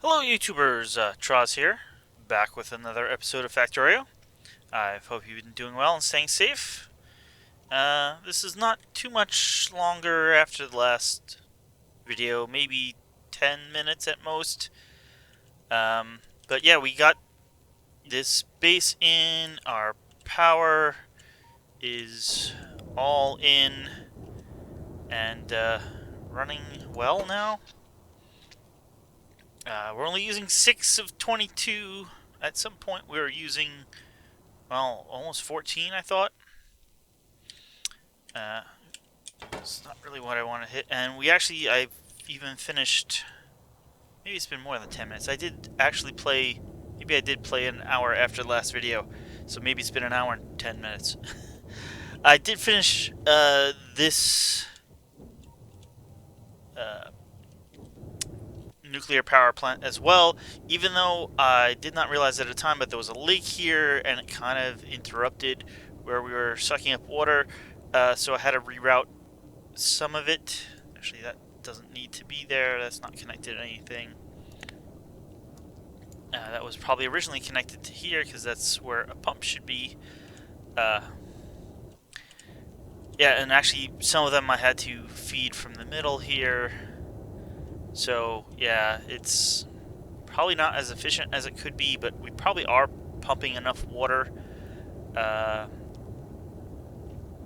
Hello YouTubers, Troz here, back with another episode of Factorio. I hope you've been doing well and staying safe. This is not too much longer after the last video, maybe 10 minutes at most. But yeah, we got this base in, our power is all in, and running well now. We're only using 6 of 22. At some point we were using, well, almost 14, I thought. Uh, it's not really what I want to hit. And I've even finished, maybe it's been more than 10 minutes. Maybe I did play an hour after the last video. So maybe it's been an hour and 10 minutes. I did finish this uh, nuclear power plant as well, even though I did not realize at the time, but there was a leak here and it kind of interrupted where we were sucking up water. So I had to reroute some of it. Actually, that doesn't need to be there. That's not connected to anything. That was probably originally connected to here because that's where a pump should be. Uh, yeah, and actually some of them I had to feed from the middle here. So yeah, it's probably not as efficient as it could be, but we probably are pumping enough water. Uh,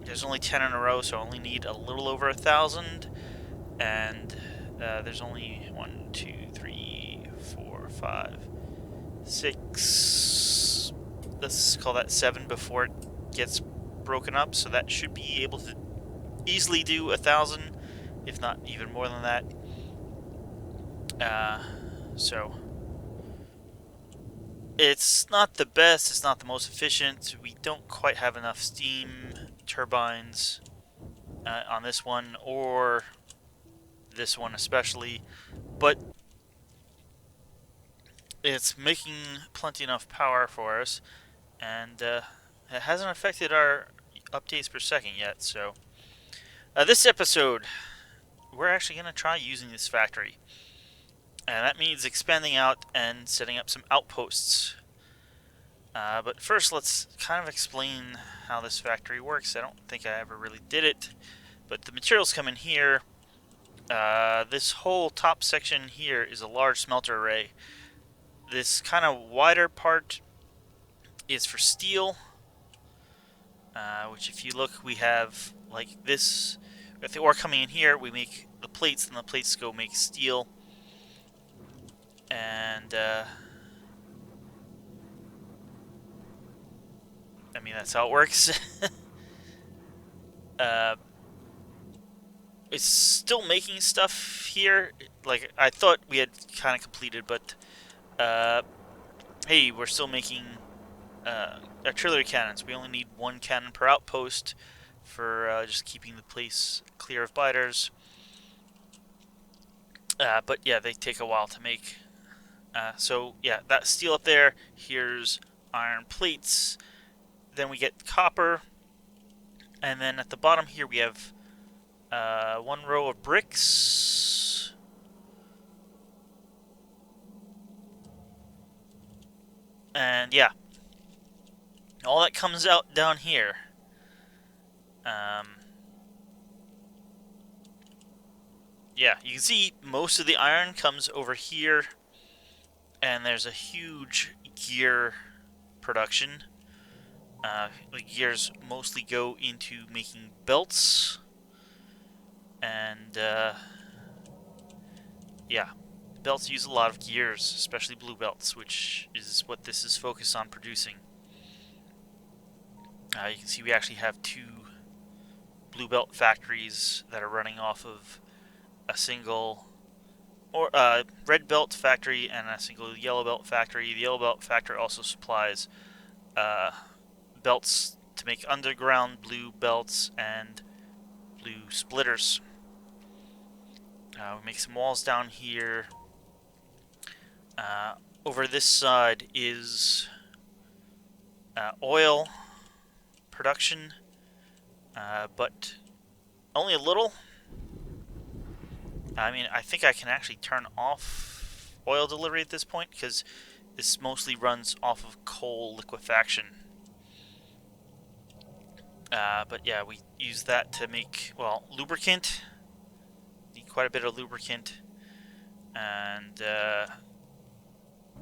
there's only 10 in a row, so I only need a little over 1,000. And there's only 1, 2, 3, 4, 5, 6. Let's call that 7 before it gets broken up. So that should be able to easily do 1,000, if not even more than that. So it's not the best. It's not the most efficient. We don't quite have enough steam turbines on this one, or this one especially, but it's making plenty enough power for us, and it hasn't affected our updates per second yet. So this episode, we're actually going to try using this factory, and that means expanding out and setting up some outposts. But first, let's kind of explain how this factory works. I don't think I ever really did it, but the materials come in here. This whole top section here is a large smelter array. This kind of wider part is for steel, which if you look, we have like this. With the ore coming in here, we make the plates, and the plates go make steel. And I mean, that's how it works. uh, it's still making stuff here. Like, I thought we had kind of completed, but hey, we're still making artillery cannons. We only need 1 cannon per outpost for just keeping the place clear of biters. But yeah, they take a while to make. So yeah, that steel up there. Here's iron plates. Then we get copper. And then at the bottom here we have 1 row of bricks. And yeah, all that comes out down here. Yeah, you can see most of the iron comes over here, and there's a huge gear production. The gears mostly go into making belts, and yeah, belts use a lot of gears, especially blue belts, which is what this is focused on producing. You can see we actually have 2 blue belt factories that are running off of a single red belt factory and a single yellow belt factory. The yellow belt factory also supplies belts to make underground blue belts and blue splitters. We make some walls down here. Over this side is oil production, but only a little. I mean, I think I can actually turn off oil delivery at this point, because this mostly runs off of coal liquefaction. But yeah, we use that to make, well, lubricant. Need quite a bit of lubricant. And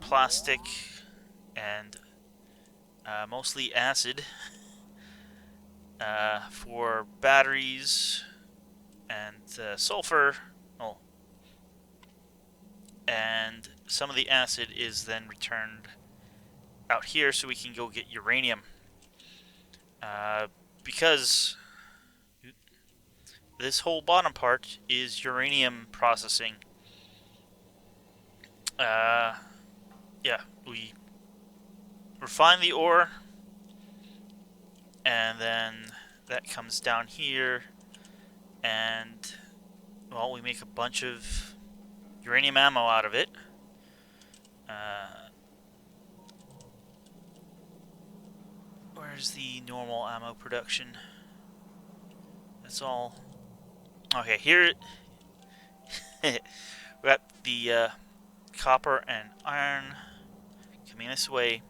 plastic. And mostly acid. For batteries. And sulfur. Oh. And some of the acid is then returned out here so we can go get uranium. Because this whole bottom part is uranium processing. Yeah, we refine the ore, and then that comes down here, and, well, we make a bunch of uranium ammo out of it. Where's the normal ammo production? That's all. Okay, here we got the copper and iron coming this way.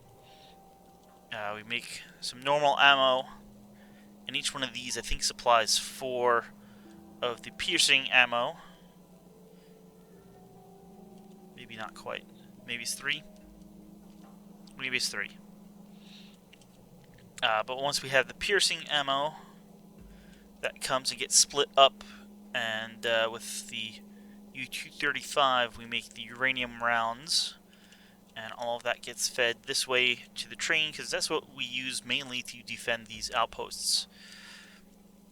We make some normal ammo, and each one of these I think supplies 4 of the piercing ammo. Maybe not quite. Maybe it's 3. Maybe it's 3. But once we have the piercing ammo, that comes and gets split up, and with the U-235 we make the uranium rounds, and all of that gets fed this way to the train, because that's what we use mainly to defend these outposts.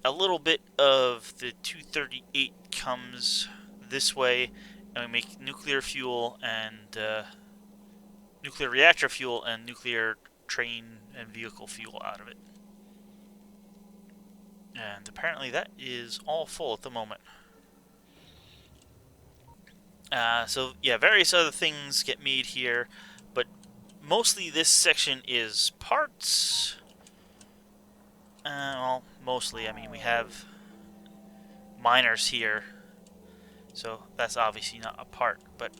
A little bit of the 238 comes this way, and we make nuclear fuel and nuclear reactor fuel and nuclear train and vehicle fuel out of it. And apparently that is all full at the moment. So yeah, various other things get made here, but mostly this section is parts. Well, mostly, I mean, we have miners here, so that's obviously not a part, but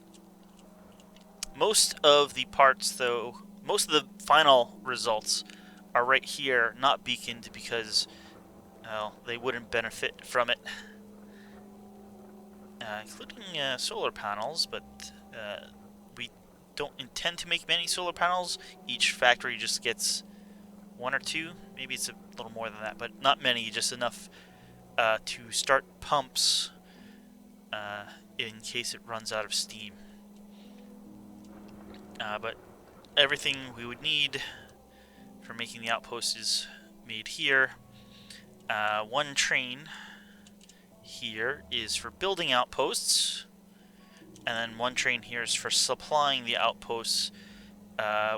most of the parts, though, most of the final results are right here, not beaconed, because, well, they wouldn't benefit from it. Including solar panels, but we don't intend to make many solar panels. Each factory just gets 1 or 2. Maybe it's a little more than that, but not many, just enough to start pumps in case it runs out of steam. But everything we would need for making the outpost is made here. 1 train here is for building outposts, and then 1 train here is for supplying the outposts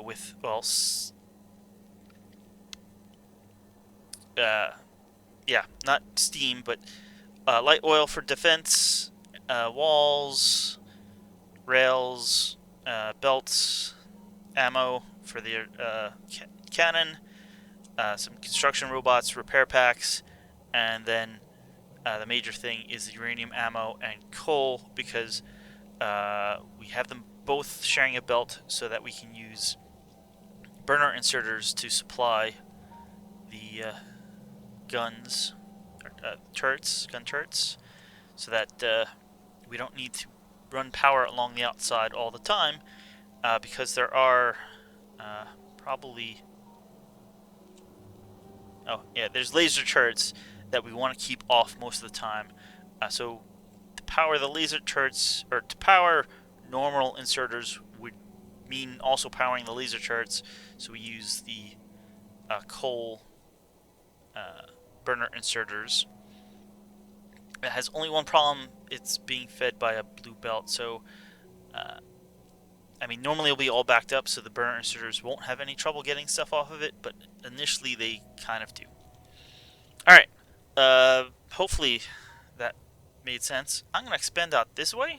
with, well, yeah, not steam, but light oil for defense, walls, rails, belts, ammo for the cannon, some construction robots, repair packs, and then the major thing is the uranium ammo and coal, because we have them both sharing a belt so that we can use burner inserters to supply the guns, gun turrets, so that we don't need to run power along the outside all the time, because there are probably... Oh, yeah, there's laser turrets that we want to keep off most of the time. So to power the laser turrets, or to power normal inserters, would mean also powering the laser turrets. So we use the coal burner inserters. It has only one problem: it's being fed by a blue belt. So I mean, normally it'll be all backed up, so the burner inserters won't have any trouble getting stuff off of it, but initially they kind of do. Alright, hopefully that made sense. I'm going to expand out this way,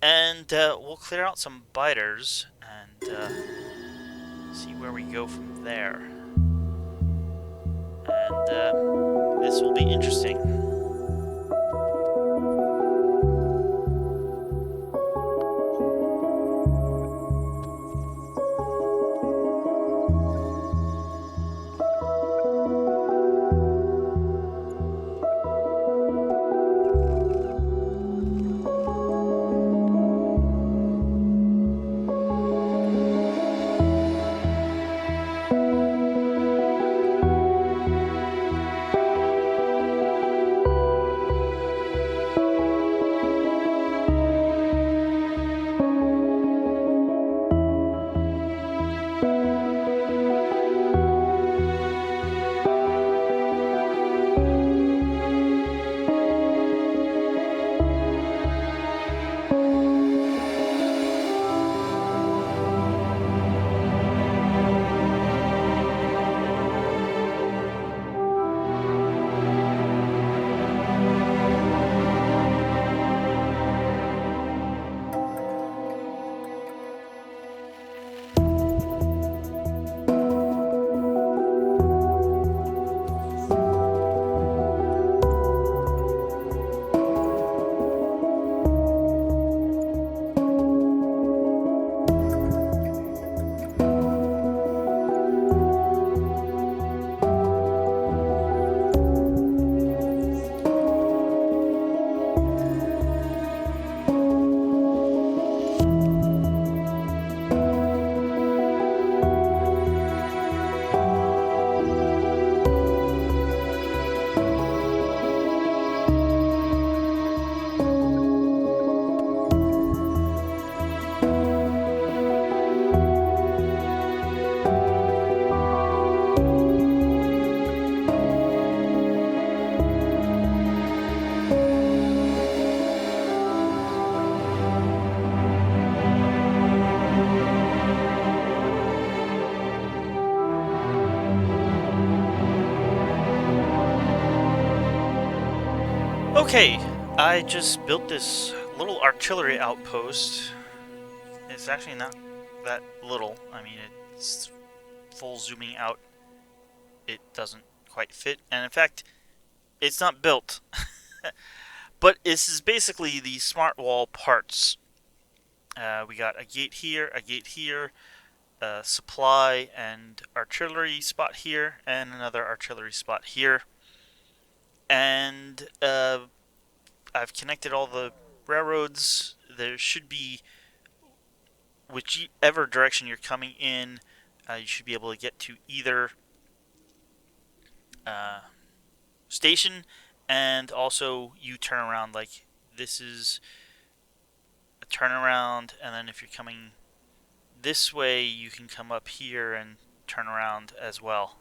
and we'll clear out some biters and see where we go from there. And this will be interesting. Okay, I just built this little artillery outpost. It's actually not that little. I mean, it's full zooming out. It doesn't quite fit, and in fact, it's not built. But this is basically the smart wall parts. We got a gate here, a supply and artillery spot here, and another artillery spot here. And I've connected all the railroads. There should be, whichever direction you're coming in, you should be able to get to either uh, station, and also you turn around. Like, this is a turnaround, and then if you're coming this way, you can come up here and turn around as well.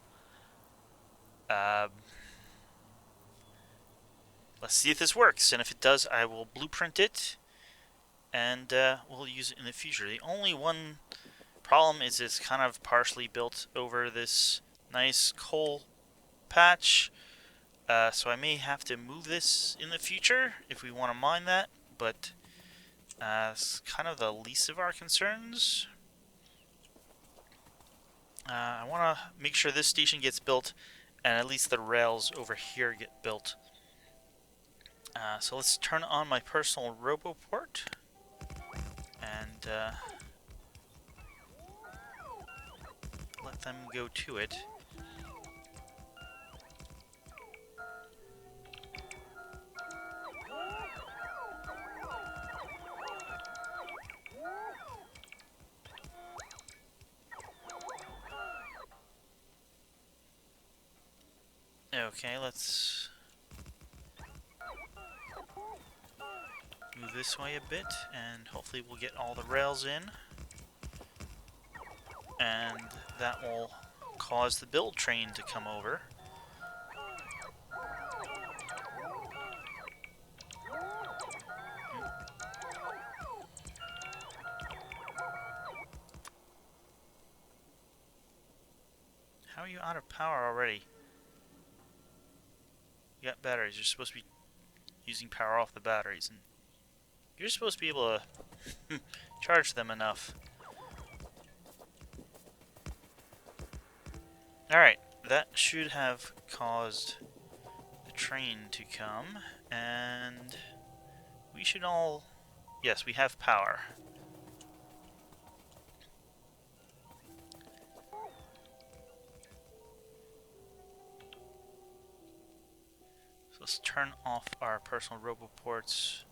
Let's see if this works, and if it does, I will blueprint it, and we'll use it in the future. The only one problem is it's kind of partially built over this nice coal patch, so I may have to move this in the future if we want to mine that, but it's kind of the least of our concerns. I want to make sure this station gets built, and at least the rails over here get built. So let's turn on my personal roboport, and let them go to it. Okay, let's move this way a bit, and hopefully we'll get all the rails in. And that will cause the build train to come over. How are you out of power already? You got batteries. You're supposed to be using power off the batteries, and you're supposed to be able to charge them enough. Alright, that should have caused the train to come, and we should all... Yes, we have power. So let's turn off our personal roboports.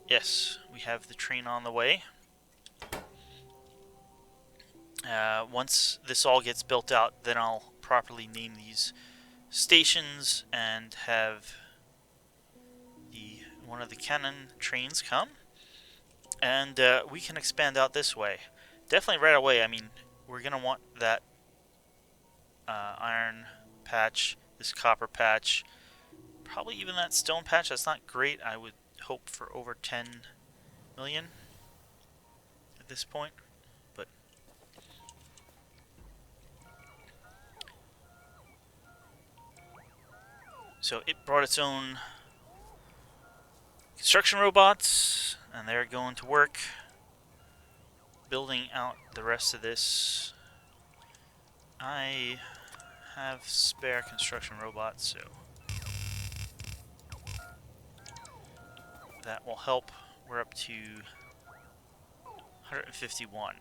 Yes, we have the train on the way. Once this all gets built out, then I'll properly name these stations and have one of the cannon trains come, and we can expand out this way. Definitely right away. I mean, we're gonna want that iron patch, this copper patch, probably even that stone patch. That's not great. I would hope for over 10 million at this point, but so it brought its own construction robots, and they're going to work building out the rest of this. I have spare construction robots, so that will help. We're up to 151.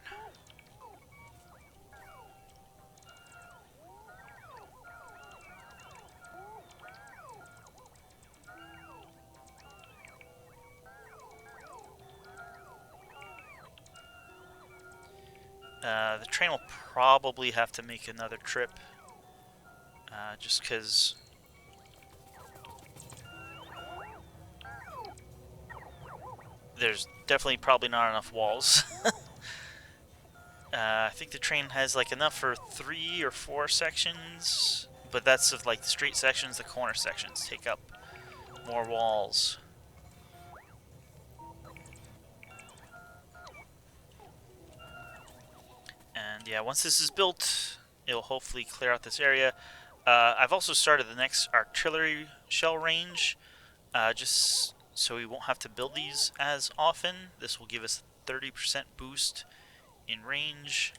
The train will probably have to make another trip, just because there's definitely probably not enough walls. I think the train has like enough for 3 or 4 sections, but that's of like the straight sections. The corner sections take up more walls. And yeah, once this is built, it'll hopefully clear out this area. I've also started the next artillery shell range. just so we won't have to build these as often. This will give us a 30% boost in range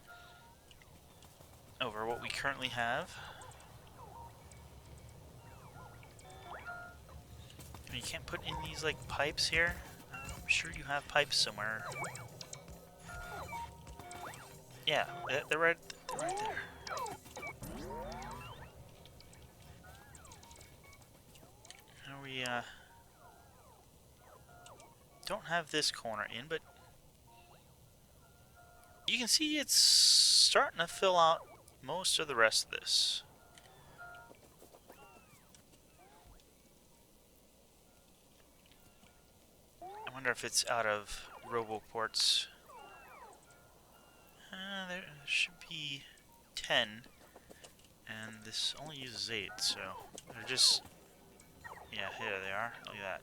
over what we currently have. And you can't put in these like pipes here. I'm sure you have pipes somewhere. Yeah, they're right there. Now we don't have this corner in, but you can see it's starting to fill out most of the rest of this. I wonder if it's out of roboports. There should be 10, and this only uses 8, so they're just... Yeah, here they are. Look at that.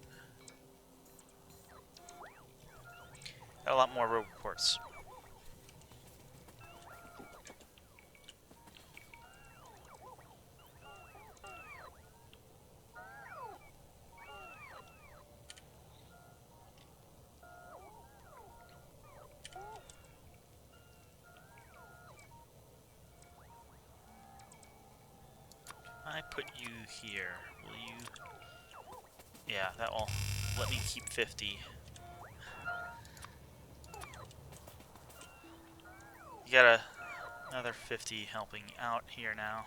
Got a lot more roboports. I put you here. Will you... Yeah, that will let me keep 50. You got another 50 helping out here now.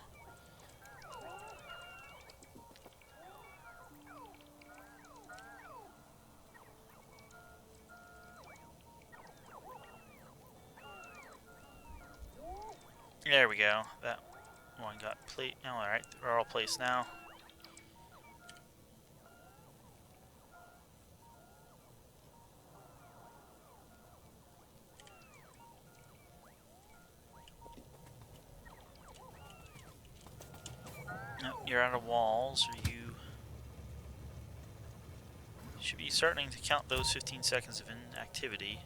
There we go. That one got plate. Oh, alright, they're all placed now. No, you're out of walls. Or you should be starting to count those 15 seconds of inactivity.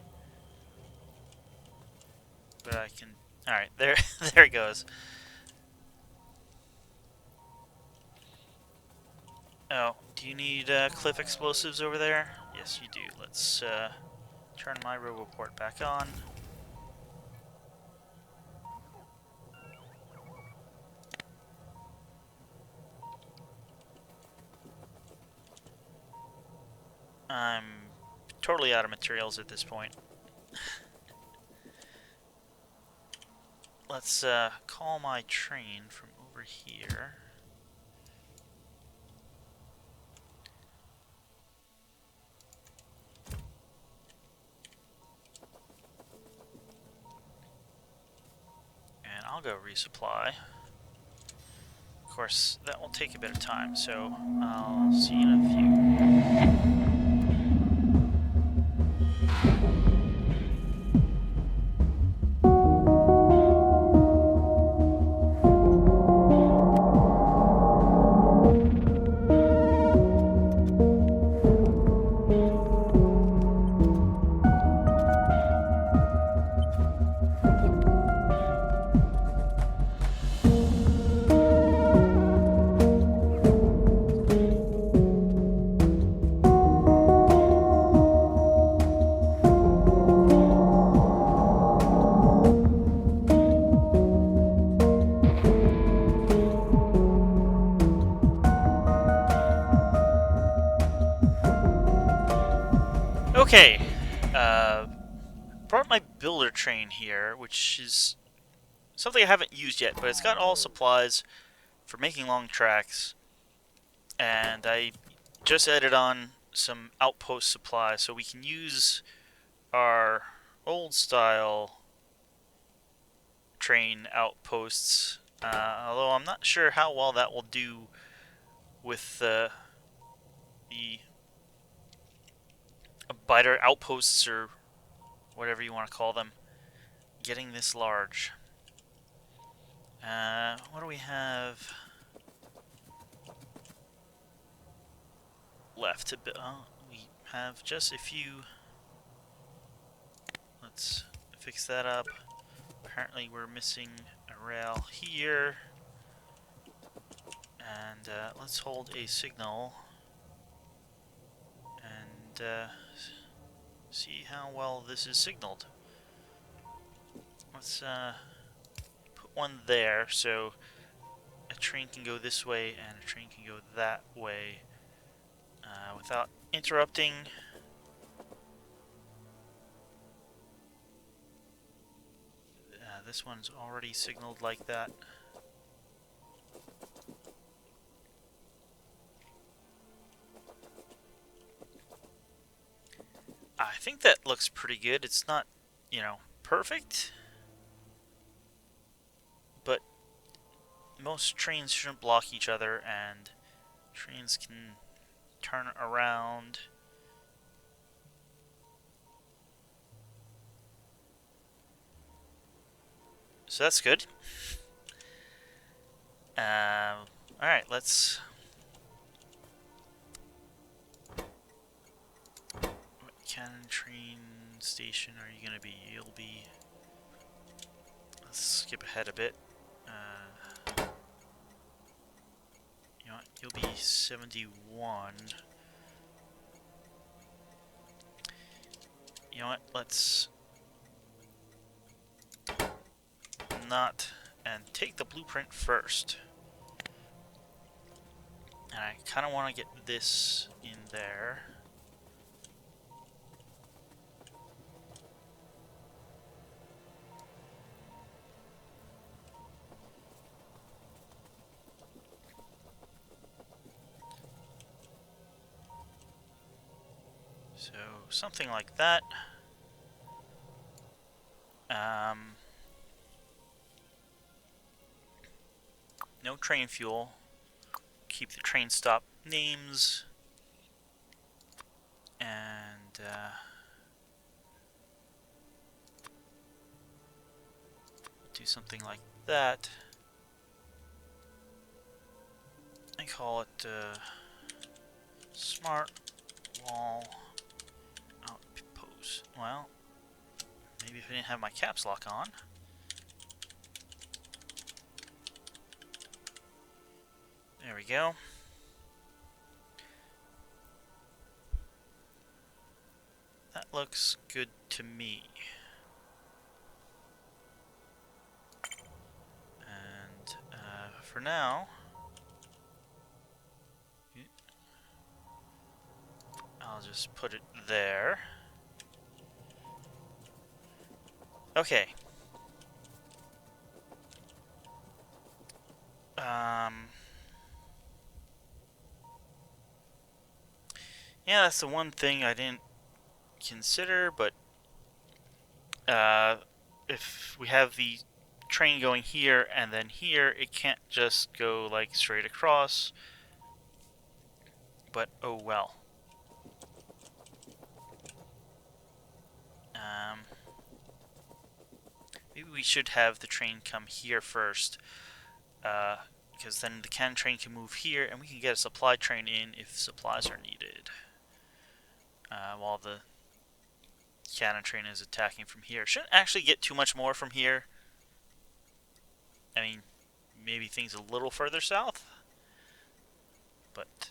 But I can... Alright, there, there it goes. Oh, do you need cliff explosives over there? Yes, you do. Let's turn my roboport back on. I'm totally out of materials at this point. Let's call my train from over here. And I'll go resupply. Of course, that will take a bit of time, so I'll see you in a few. Okay, brought my builder train here, which is something I haven't used yet, but it's got all supplies for making long tracks, and I just added on some outpost supplies so we can use our old style train outposts, although I'm not sure how well that will do with the biter outposts or whatever you want to call them getting this large. What do we have left to build? Oh, we have just a few. Let's fix that up. Apparently we're missing a rail here. And let's hold a signal. see how well this is signaled. Let's put one there so a train can go this way and a train can go that way without interrupting. This one's already signaled like that. I think that looks pretty good. It's not, you know, perfect, but most trains shouldn't block each other and trains can turn around. So that's good. Alright, let's... What cannon train station are you going to be? You'll be... Let's skip ahead a bit. You know what? You'll be 71. You know what? Let's... not... and take the blueprint first. And I kind of want to get this in there. So, something like that. No train fuel. Keep the train stop names. And, do something like that. I call it, Smart Wall Outpost. Well, maybe if I didn't have my caps lock on. There we go. That looks good to me. And for now, I'll just put it there. Okay. Yeah, that's the one thing I didn't consider, but if we have the train going here and then here, it can't just go like straight across. But oh well. Maybe we should have the train come here first, because then the cannon train can move here and we can get a supply train in if supplies are needed. While the cannon train is attacking from here. Shouldn't actually get too much more from here. I mean, maybe things a little further south. But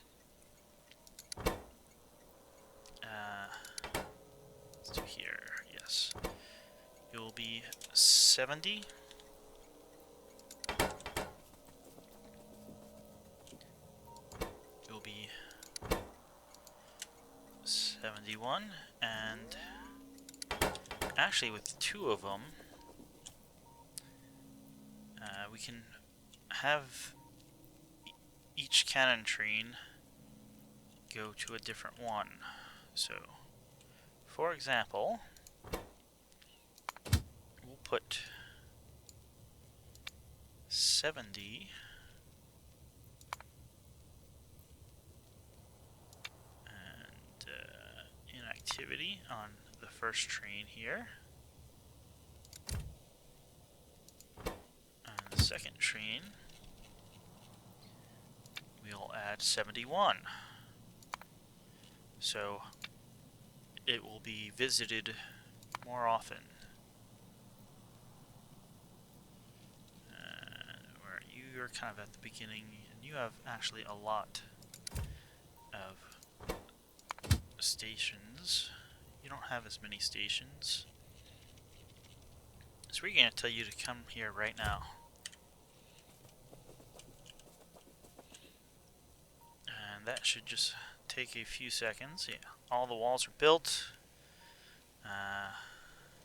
let's do here, yes. You'll be 70. You'll be 71, and actually with two of them, we can have each cannon train go to a different one. So, for example, we'll put 70 and inactivity on the first train here. And the second train, we'll add 71. So it will be visited more often. Where you're kind of at the beginning, and you have actually a lot of stations. You don't have as many stations. So we're going to tell you to come here right now. And that should just take a few seconds. Yeah, all the walls are built.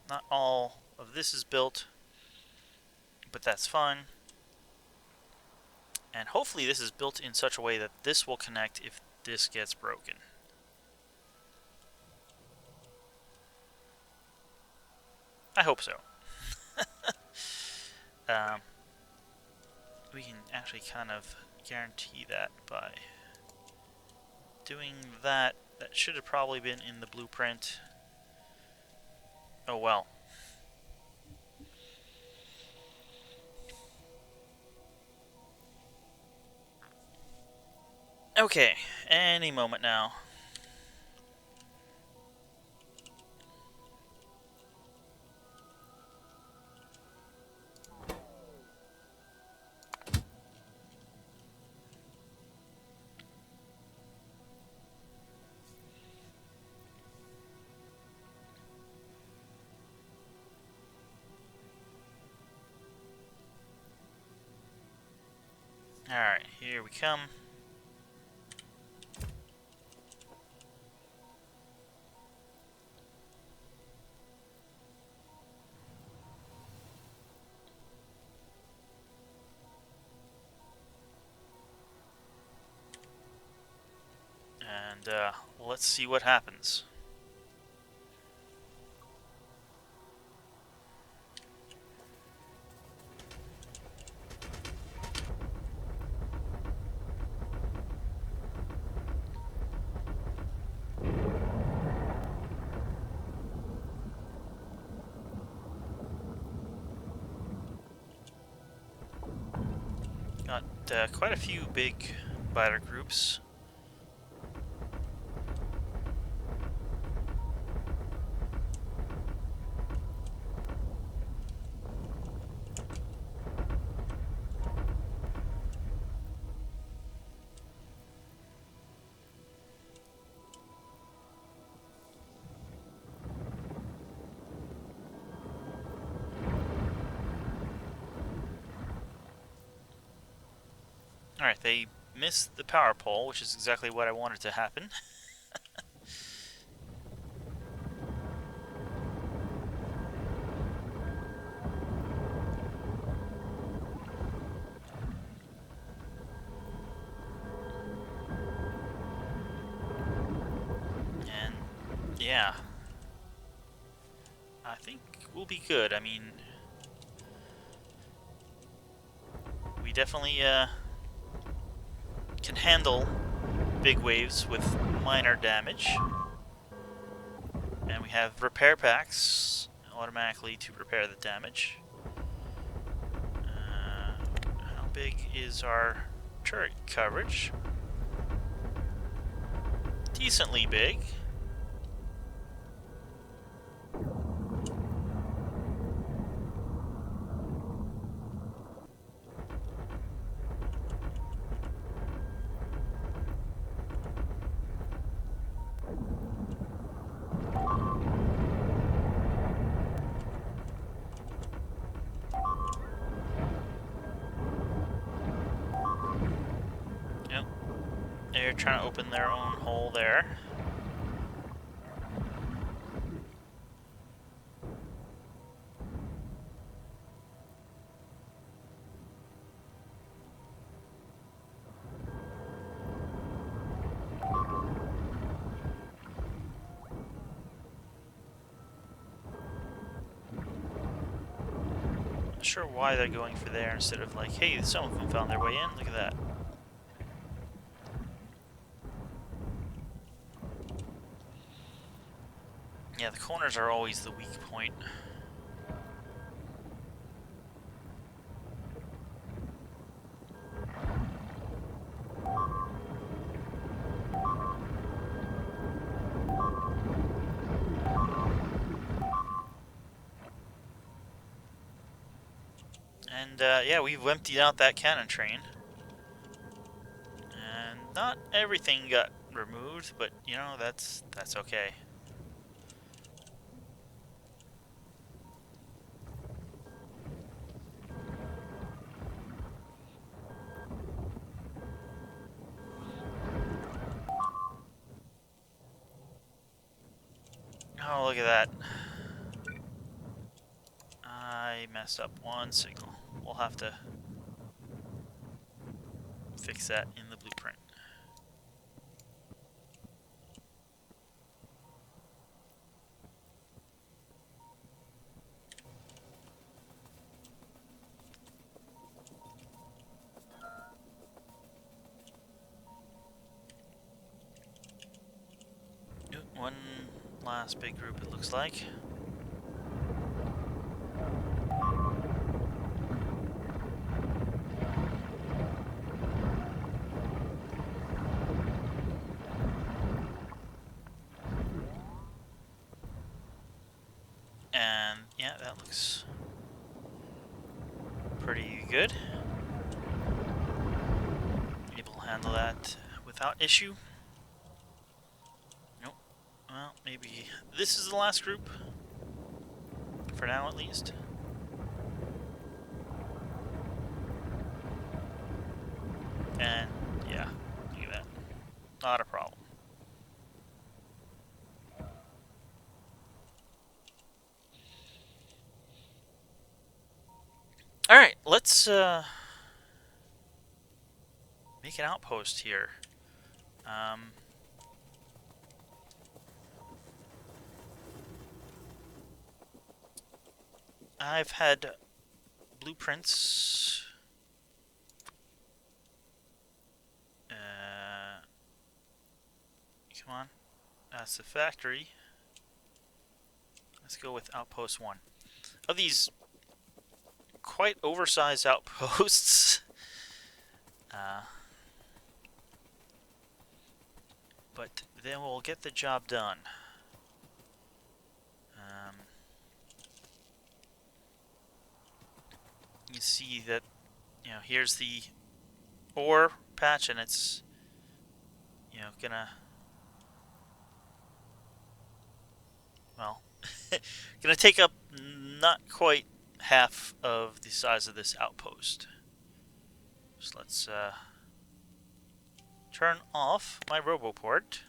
Not all of this is built, but that's fine. And hopefully this is built in such a way that this will connect if this gets broken. I hope so. We can actually kind of guarantee that by doing that. That should have probably been in the blueprint. Oh well. Okay, any moment now. Alright, here we come. And let's see what happens. Got quite a few big biter groups. Alright, they missed the power pole, which is exactly what I wanted to happen. And yeah, I think we'll be good. I mean, we definitely can handle big waves with minor damage. And we have repair packs automatically to repair the damage. How big is our turret coverage? Decently big. Yep. They're trying to open their own hole there. Not sure why they're going for there instead of like, hey, some of them found their way in. Look at that. Yeah, the corners are always the weak point. And yeah, we've emptied out that cannon train. And not everything got removed, but you know, that's okay. Oh, look at that. I messed up one signal. We'll have to fix that in the blueprint. One last big group, it looks like. And yeah, that looks pretty good. Able to handle that without issue. Nope. Well, maybe this is the last group. For now, at least. And yeah, look at that. Not a problem. Alright, let's make an outpost here. I've had blueprints. Come on. That's the factory. Let's go with Outpost 1. Of these quite oversized outposts. But then we'll get the job done. You see that, you know, here's the ore patch, and it's, you know, gonna, well, gonna take up not quite half of the size of this outpost. So let's turn off my roboport.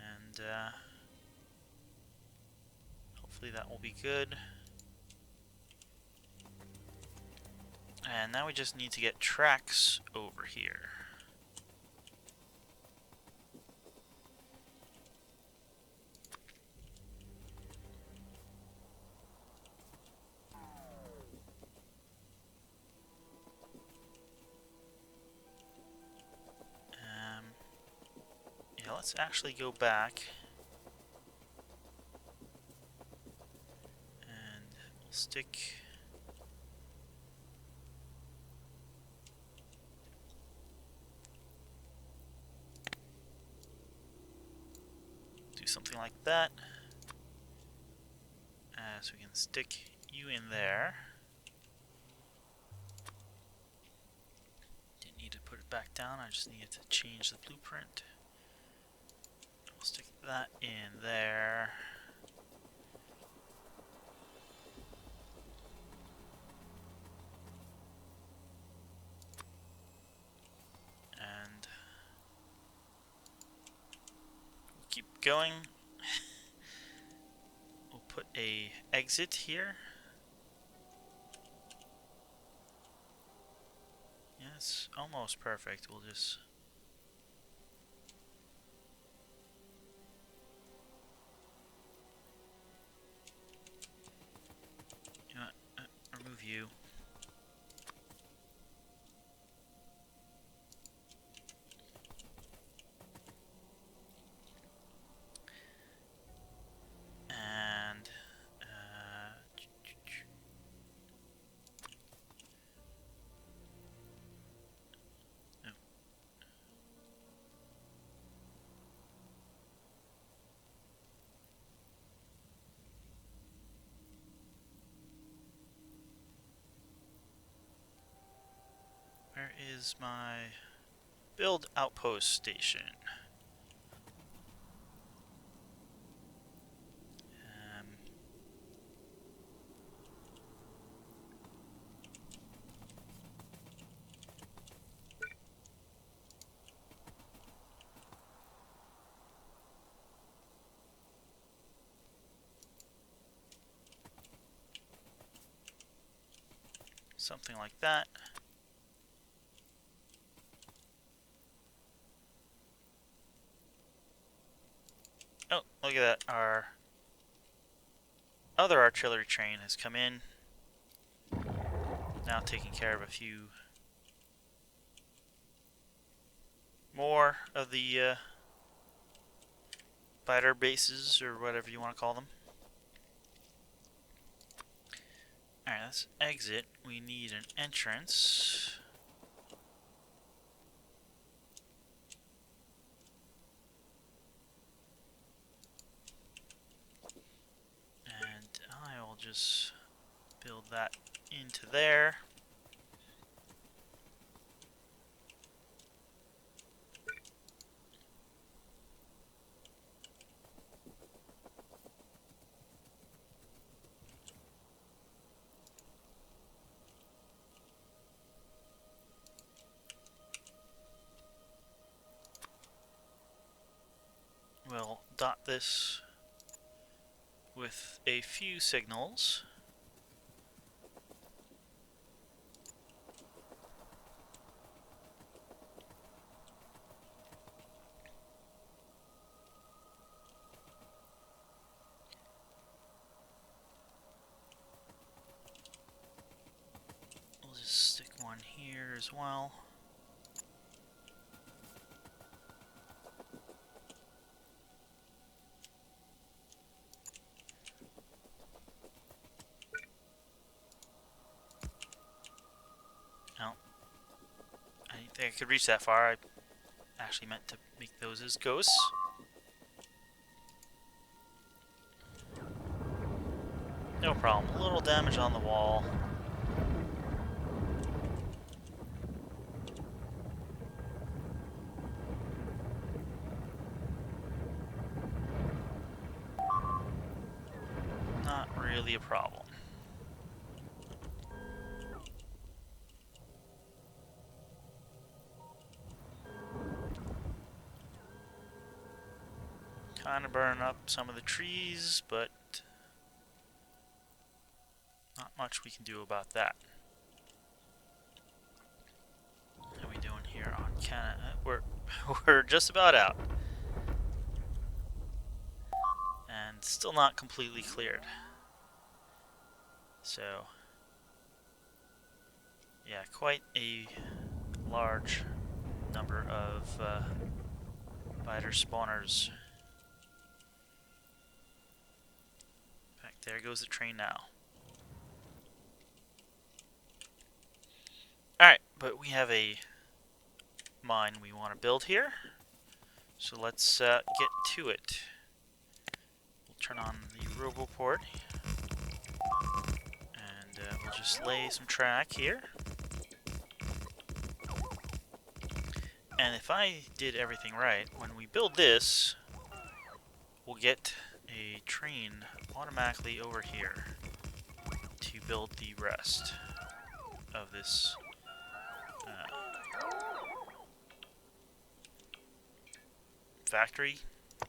And hopefully that will be good. And now we just need to get tracks over here. Yeah, let's actually go back. And we'll stick... do something like that. So we can stick you in there. Didn't need to put it back down, I just needed to change the blueprint. We'll stick that in there. And we'll keep going. We'll put a exit here. Yeah, it's almost perfect. We'll just... you know what? Remove you. And... no. is my build outpost station. Something like that. Oh, look at that. Our other artillery train has come in. Now taking care of a few more of the fighter bases, or whatever you want to call them. Alright, let's exit. We need an entrance. And I will just build that into there. We'll dot this with a few signals. We'll just stick one here as well. No, I didn't think I could reach that far. I actually meant to make those as ghosts. No problem. A little damage on the wall. Not really a problem. Kind of burn up some of the trees, but not much we can do about that. How are we doing here on Canada? We're just about out. And still not completely cleared. So, yeah, quite a large number of fighter spawners. In fact, there goes the train now. Alright, but we have a mine we want to build here. So let's get to it. We'll turn on the roboport. And we'll just lay some track here. And if I did everything right, when we build this, we'll get a train automatically over here to build the rest of this factory.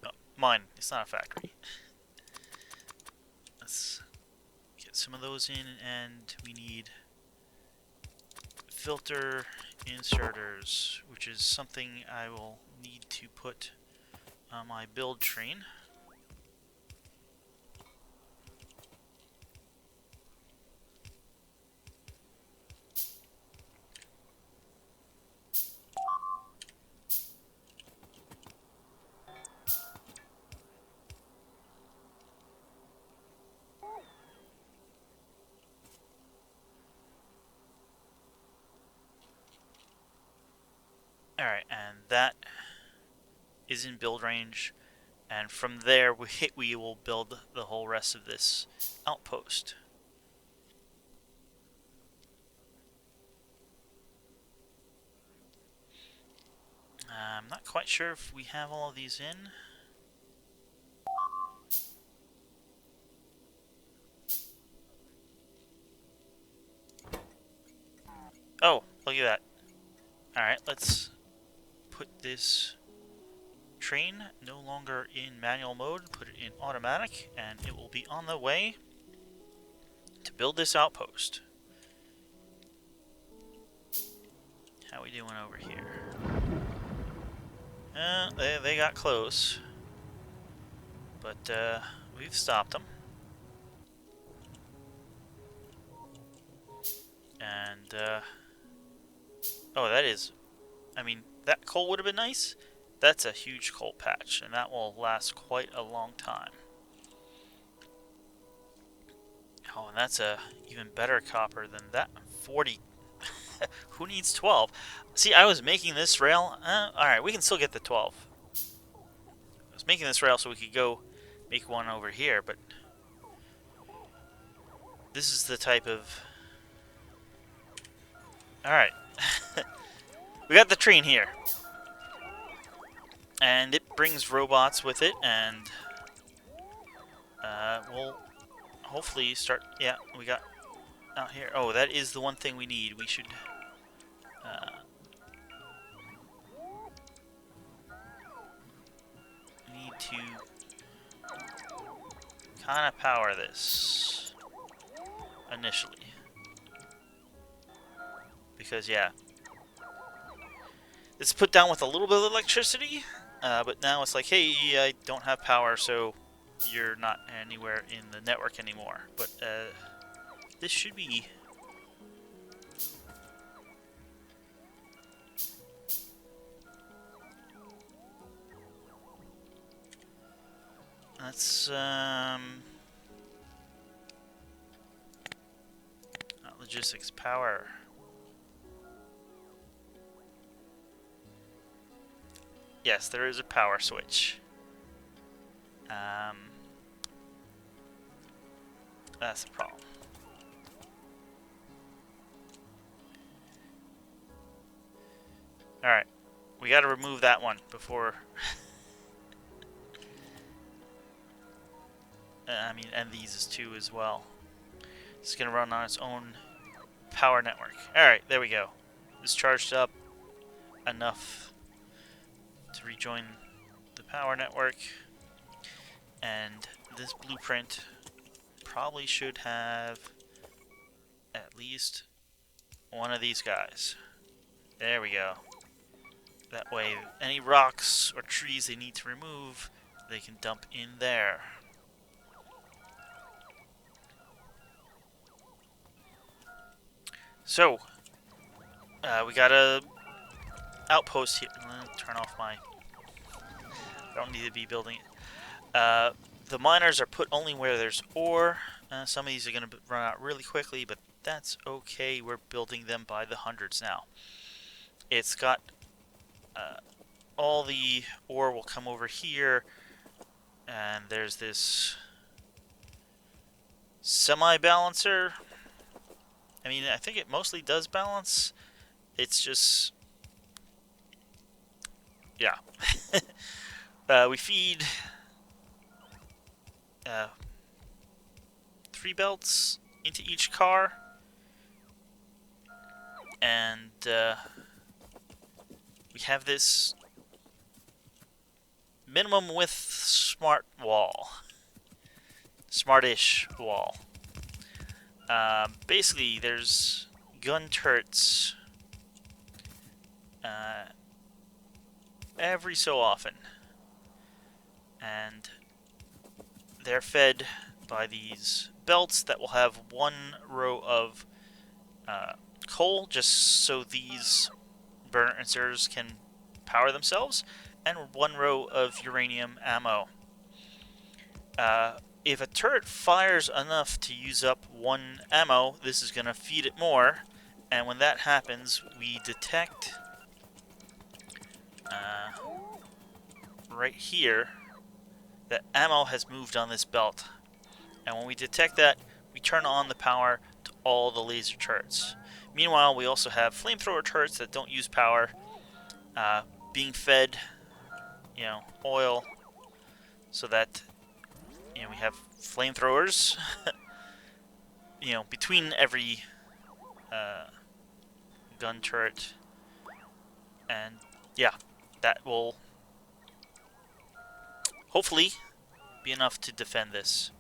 Oh, mine. It's not a factory. Let's get some of those in, and we need filter inserters, which is something I will need to put on my build train. Alright, and that is in build range, and from there we will build the whole rest of this outpost. I'm not quite sure if we have all of these in. Oh, look at that. Alright, let's put this train no longer in manual mode, put it in automatic, and it will be on the way to build this outpost. How we doing over here? They got close, but we've stopped them. And oh, that is, I mean, that coal would have been nice. That's a huge coal patch, and that will last quite a long time. Oh, and that's a even better copper than that. 40. Who needs 12? See, I was making this rail. Alright, we can still get the 12. I was making this rail so we could go make one over here, but this is the type of... Alright. We got the train here. And it brings robots with it, and we'll hopefully start... Yeah, we got out here. Oh, that is the one thing we need. We should... need to kind of power this initially. Because, yeah, it's put down with a little bit of electricity, but now it's like, hey, I don't have power, so you're not anywhere in the network anymore. But this should be... That's, not logistics, power. Yes, there is a power switch. That's the problem. Alright, we gotta remove that one before... I mean, and these is too as well. It's gonna run on its own power network. Alright, there we go. It's charged up enough to rejoin the power network. And this blueprint probably should have at least one of these guys. There we go. That way, any rocks or trees they need to remove, they can dump in there. So, we got a outpost here. Turn off my... I don't need to be building it. The miners are put only where there's ore. Some of these are going to run out really quickly, but that's okay. We're building them by the hundreds now. It's got... all the ore will come over here, and there's this semi-balancer. I mean, I think it mostly does balance. It's just... yeah. We feed 3 belts into each car, and we have this minimum width smart wall. Smartish wall. Basically, there's gun turrets every so often, and they're fed by these belts that will have one row of coal, just so these burner inserters can power themselves, and one row of uranium ammo. If a turret fires enough to use up one ammo, this is going to feed it more, and when that happens, we detect right here that ammo has moved on this belt. And when we detect that, we turn on the power to all the laser turrets. Meanwhile, we also have flamethrower turrets that don't use power, being fed, oil, so that we have flamethrowers, between every gun turret, and yeah, that will hopefully be enough to defend this.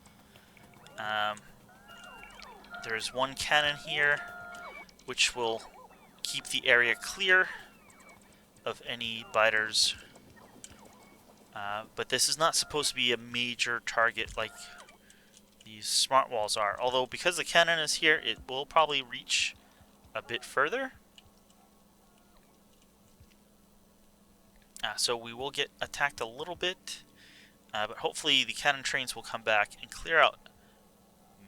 There's one cannon here, which will keep the area clear of any biters. But this is not supposed to be a major target like these smart walls are. Although, because the cannon is here, it will probably reach a bit further. So we will get attacked a little bit. But hopefully the cannon trains will come back and clear out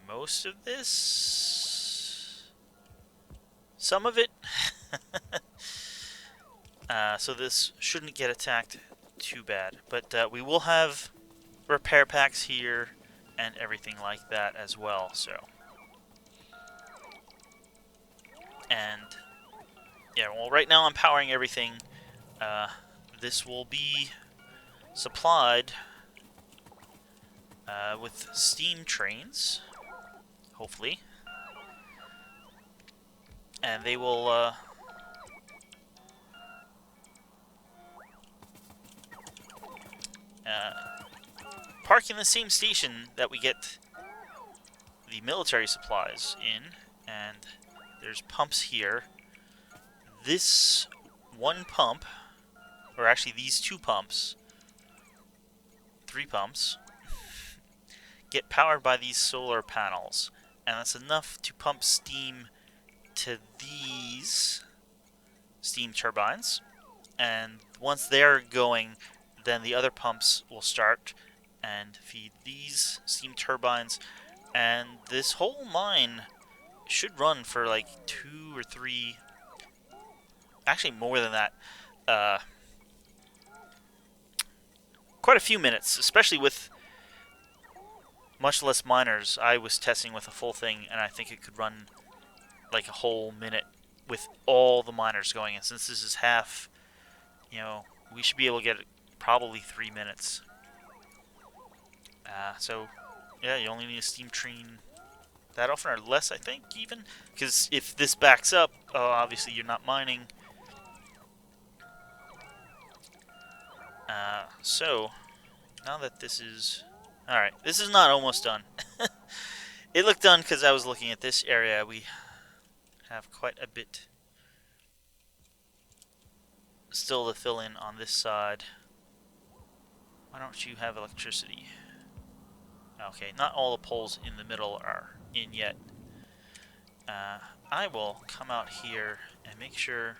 most of this. Some of it. So this shouldn't get attacked too bad. But we will have repair packs here and everything like that as well. So, and yeah, well, right now I'm powering everything. This will be supplied with steam trains, hopefully, and they will park in the same station that we get the military supplies in. And there's pumps here. This one pump, or actually these 2 pumps, 3 pumps, get powered by these solar panels, and that's enough to pump steam to these steam turbines. And once they're going, then the other pumps will start and feed these steam turbines, and this whole mine should run for like 2 or 3, actually more than that, quite a few minutes, especially with much less miners. I was testing with a full thing, and I think it could run like a whole minute with all the miners going. And since this is half, we should be able to get probably 3 minutes. So, yeah, you only need a steam train that often, or less, I think, even. Because if this backs up, obviously you're not mining. So, now that this is... Alright, this is not almost done. It looked done because I was looking at this area. We have quite a bit still to fill in on this side. Why don't you have electricity? Okay, not all the poles in the middle are in yet. I will come out here and make sure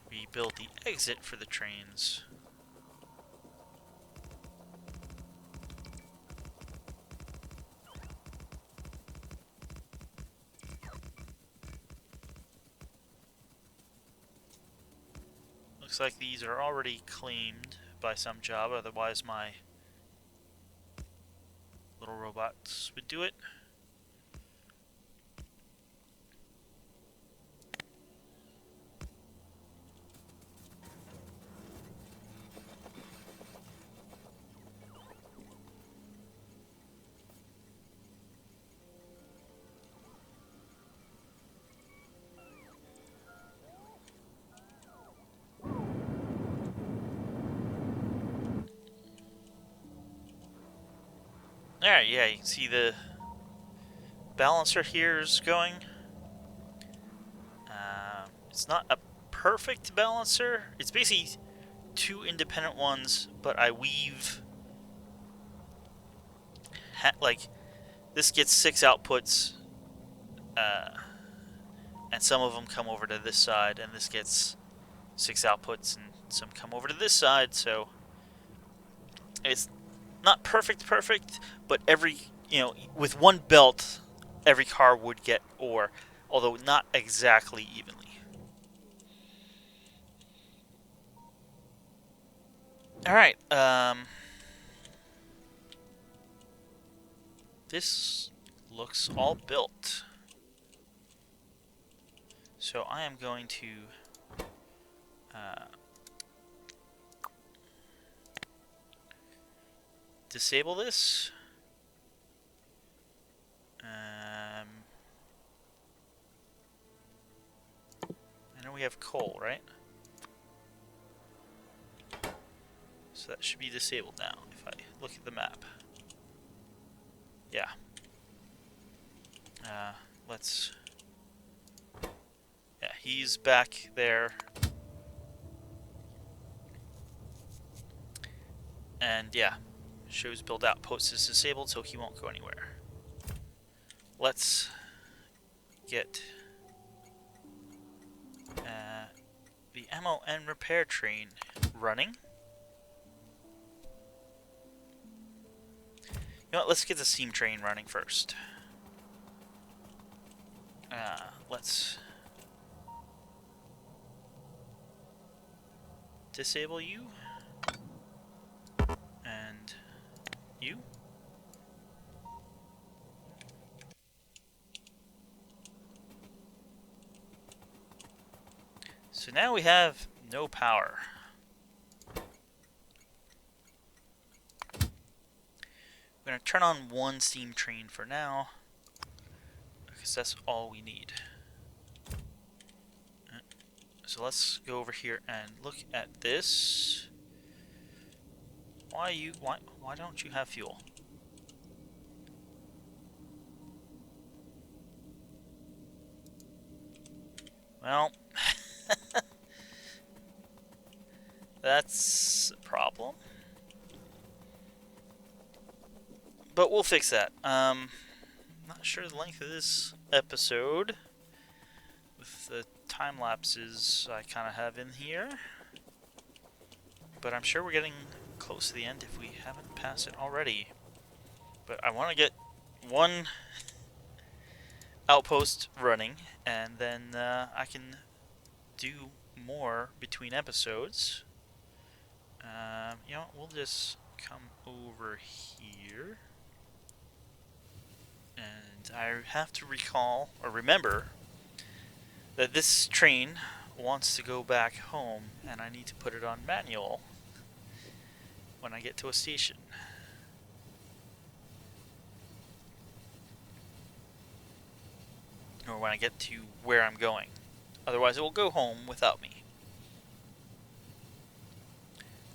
we build the exit for the trains. Looks like these are already claimed by some job, otherwise my little robots would do it. Alright, yeah, you can see the balancer here is going. It's not a perfect balancer. It's basically 2 independent ones, but I weave... like, this gets 6 outputs, and some of them come over to this side, and this gets 6 outputs, and some come over to this side, so... It's not perfect, but every, with one belt, every car would get ore, although not exactly evenly. Alright, this looks all built. So I am going to disable this. I know we have coal, right? So that should be disabled now if I look at the map. Yeah. Let's... Yeah, he's back there. And yeah, shows build outpost is disabled, so he won't go anywhere. Let's get the ammo and repair train running. You know what, let's get the steam train running first. Let's disable you. And you. So now we have no power. We're going to turn on one steam train for now, because that's all we need. So let's go over here and look at this. Why don't you have fuel? Well, that's a problem. But we'll fix that. Not sure the length of this episode with the time lapses I kind of have in here. But I'm sure we're getting close to the end if we haven't passed it already. But I want to get one outpost running, and then I can do more between episodes. You know, we'll just come over here. And I have to recall, or remember, that this train wants to go back home, and I need to put it on manual when I get to a station. Or when I get to where I'm going. Otherwise it will go home without me.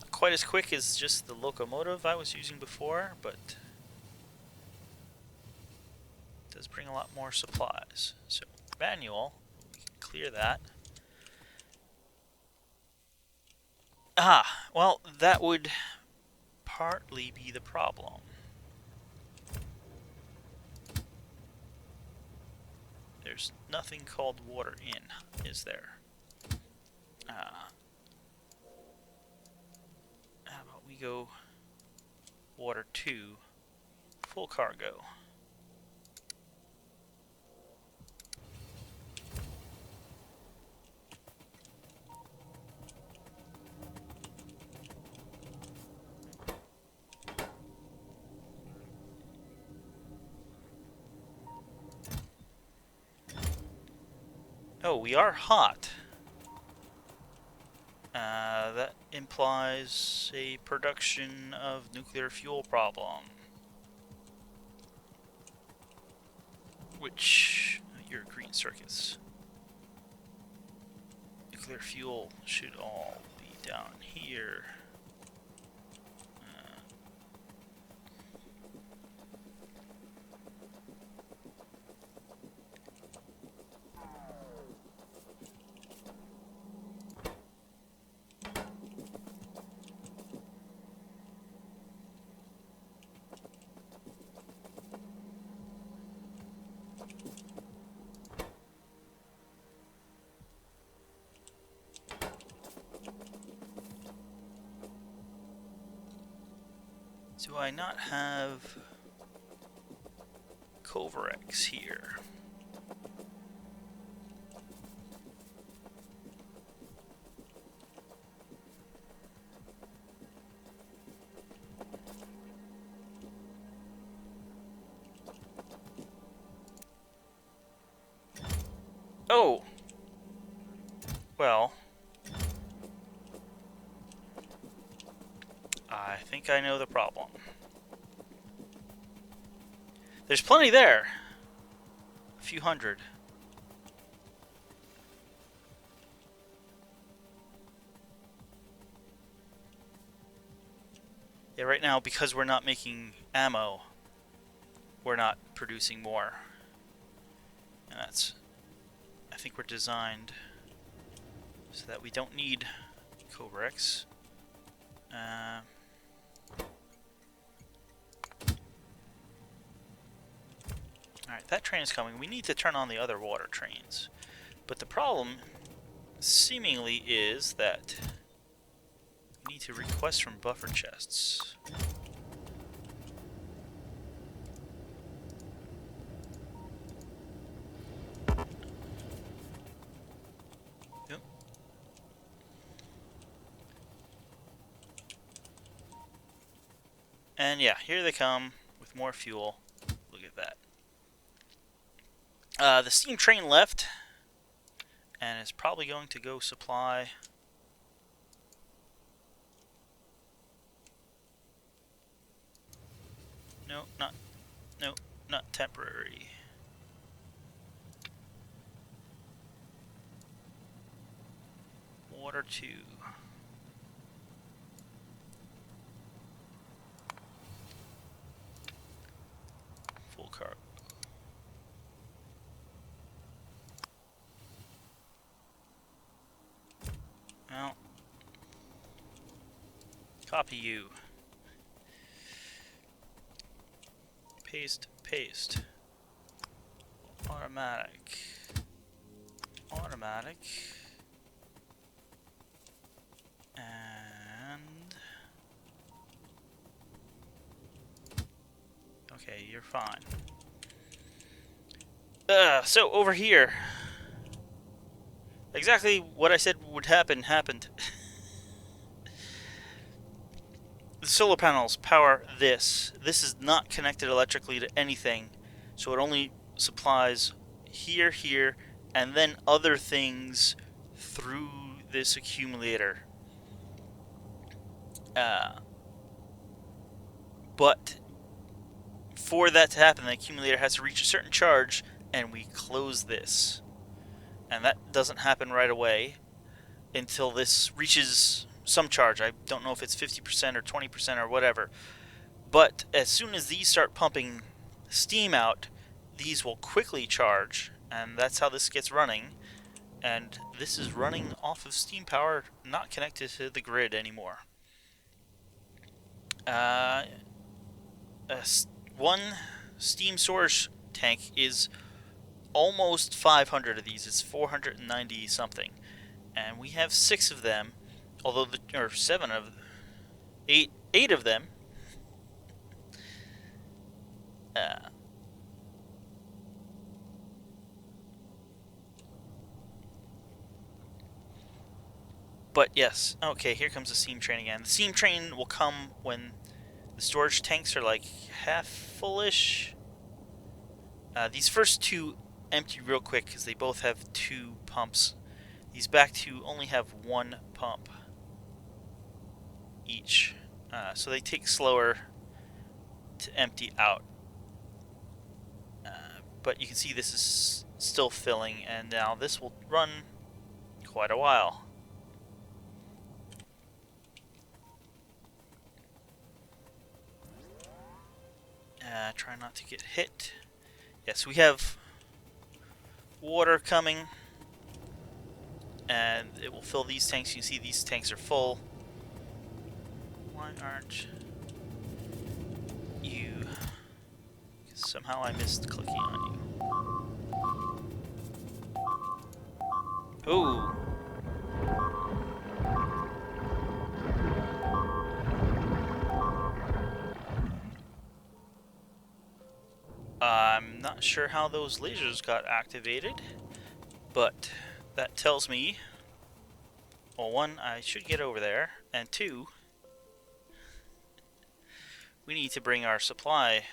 Not quite as quick as just the locomotive I was using before, but it does bring a lot more supplies. So manual, we can clear that. Well, that would partly be the problem. There's nothing called water in, is there? How about we go water 2, full cargo. Oh, we are hot. That implies a production of nuclear fuel problem. Which, your green circuits. Nuclear fuel should all be down here. Do I not have Covarex here? Oh! Well, I think I know the problem. There's plenty there. A few hundred. Yeah, right now, because we're not making ammo, we're not producing more. And that's... I think we're designed so that we don't need Cobrex. Alright, that train is coming. We need to turn on the other water trains. But the problem, seemingly, is that we need to request from buffer chests. Yep. And yeah, here they come with more fuel. Look at that. The steam train left, and is probably going to go supply... No, not temporary. Water 2. Full cargo. Well, copy you. Paste, paste. Automatic. Automatic. And... okay, you're fine. So over here, exactly what I said would happen happened. The solar panels power this. This is not connected electrically to anything, so it only supplies here, here, and then other things through this accumulator. But for that to happen, the accumulator has to reach a certain charge, and we close this. And that doesn't happen right away until this reaches some charge. I don't know if it's 50% or 20% or whatever. But as soon as these start pumping steam out, these will quickly charge, and that's how this gets running. And this is running off of steam power, not connected to the grid anymore. One steam storage tank is almost 500 of these. It's 490 something, and we have 6 of them. Although or 7 of 8 of them. But yes, okay. Here comes the steam train again. The steam train will come when the storage tanks are like half fullish. These first 2 empty real quick because they both have 2 pumps. These back 2 only have 1 pump each, so they take slower to empty out. But you can see this is still filling, and now this will run quite a while. Try not to get hit. Yes, we have water coming, and it will fill these tanks. You see these tanks are full. Why aren't you? Somehow I missed clicking on you. Ooh. I'm not sure how those lasers got activated, but that tells me, well, 1, I should get over there, and 2, we need to bring our supply.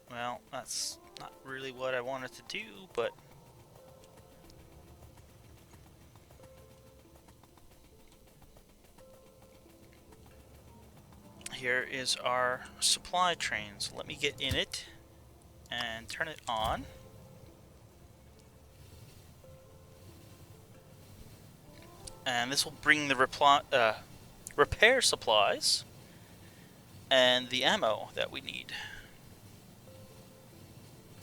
Well, that's not really what I wanted to do, but... here is our supply train. So let me get in it and turn it on. And this will bring the repair supplies and the ammo that we need.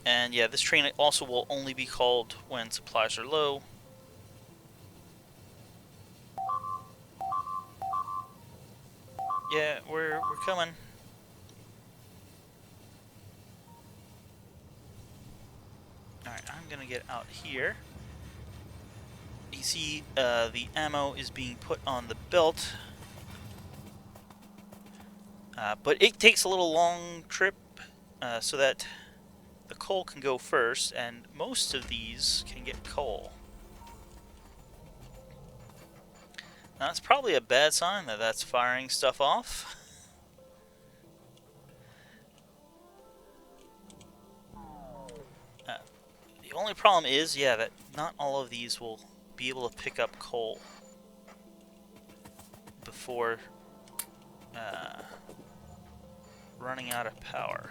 And yeah, this train also will only be called when supplies are low. Yeah, we're coming. Alright, I'm gonna get out here. You see the ammo is being put on the belt. But it takes a little long trip so that the coal can go first, and most of these can get coal. Now, that's probably a bad sign that that's firing stuff off. The only problem is, yeah, that not all of these will be able to pick up coal before running out of power.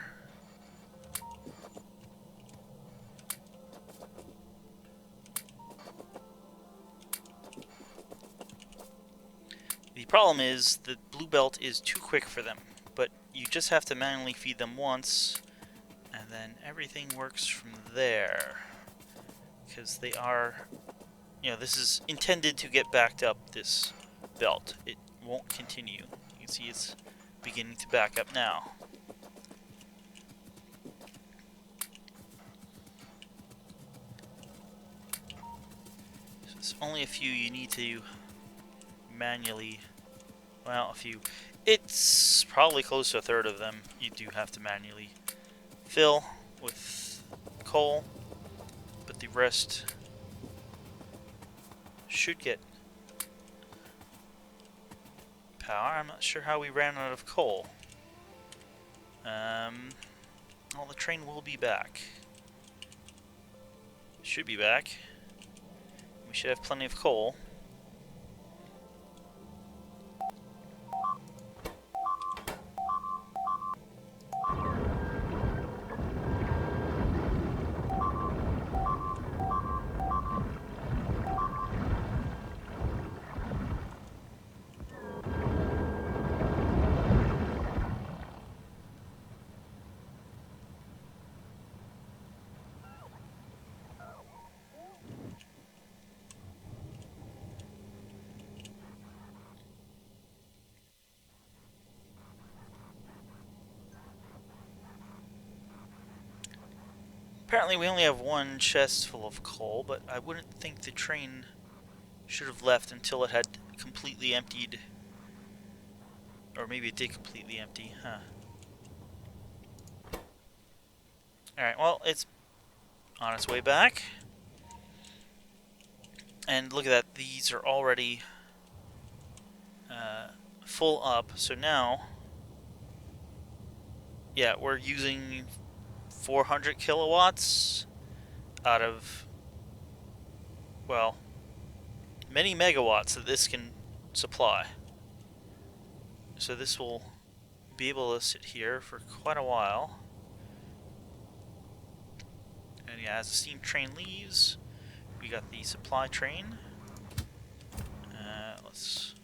The problem is the blue belt is too quick for them, but you just have to manually feed them once, and then everything works from there. Because they are, this is intended to get backed up, this belt. It won't continue. You can see it's beginning to back up now. So there's only a few you need to manually, well, a few. It's probably close to a third of them you do have to manually fill with coal, but the rest should get power. I'm not sure how we ran out of coal. Well, the train will be back. Should be back. We should have plenty of coal. Apparently we only have one chest full of coal, but I wouldn't think the train should have left until it had completely emptied. Or maybe it did completely empty, huh? Alright, well, it's on its way back. And look at that, these are already full up, so now, yeah, we're using 400 kilowatts out of, well, many megawatts that this can supply. So this will be able to sit here for quite a while. And yeah, as the steam train leaves, we got the supply train. Let's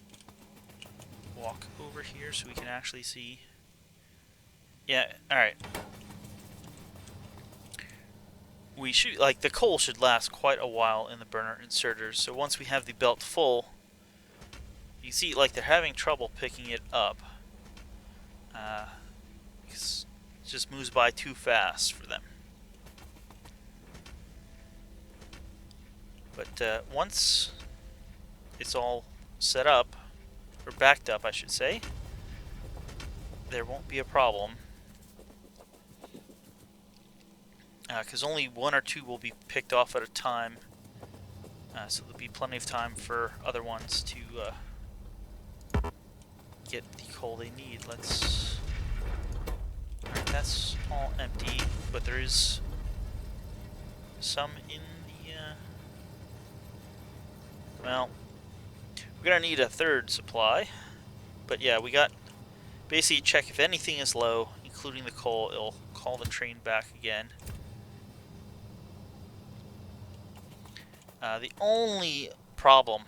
walk over here so we can actually see. Yeah, alright. We should, like, the coal should last quite a while in the burner inserters, so once we have the belt full, you see, like, they're having trouble picking it up. Because it just moves by too fast for them. But once it's all set up, or backed up, I should say, there won't be a problem. Because only one or two will be picked off at a time. So there'll be plenty of time for other ones to get the coal they need. Let's... Alright, that's all empty, but there is some in the... Well, we're gonna need a third supply. But yeah, we got basically check if anything is low, including the coal. It'll call the train back again. The only problem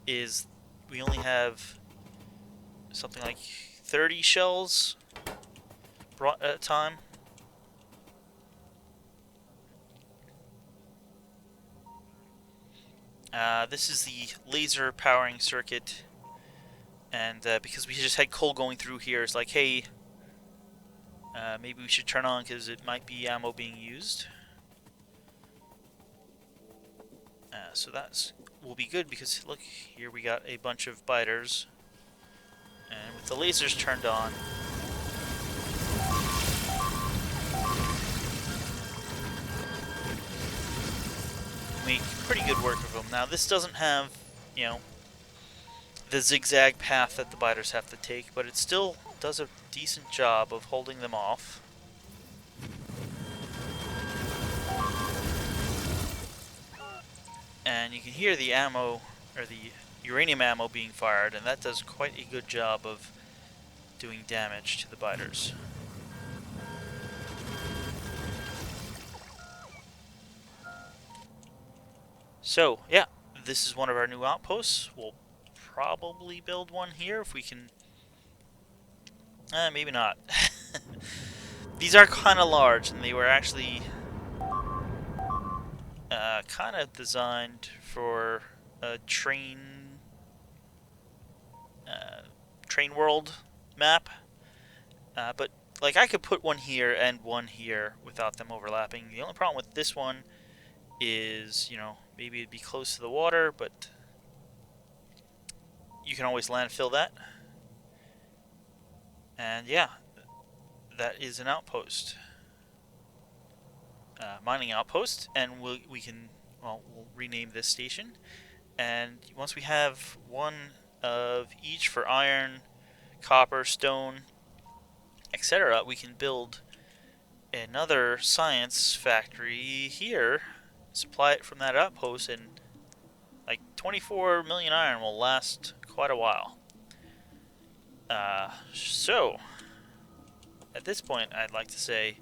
is we only have something like 30 shells brought at a time. This is the laser powering circuit, and because we just had coal going through here, it's like, hey, maybe we should turn on because it might be ammo being used. So that will be good because look, here we got a bunch of biters, and with the lasers turned on, make pretty good work of them. Now this doesn't have, you know, the zigzag path that the biters have to take, but it still does a decent job of holding them off. And you can hear the ammo, or the uranium ammo being fired, and that does quite a good job of doing damage to the biters. So, yeah, this is one of our new outposts. We'll probably build one here if we can. Maybe not. These are kind of large, and they were actually kind of designed for a train world map. But like I could put one here and one here without them overlapping. The only problem with this one is, you know, maybe it'd be close to the water, but you can always landfill that. And yeah, that is an outpost. Mining outpost, and we can, well, we'll rename this station. And once we have one of each for iron, copper, stone, etc., we can build another science factory here, supply it from that outpost, and like 24 million iron will last quite a while. So, at this point, I'd like to say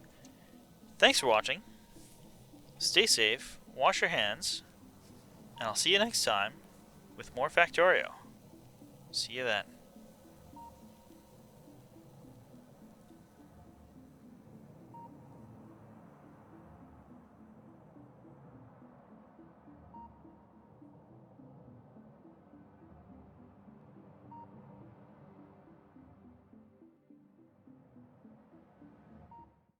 thanks for watching. Stay safe, wash your hands, and I'll see you next time with more Factorio. See you then.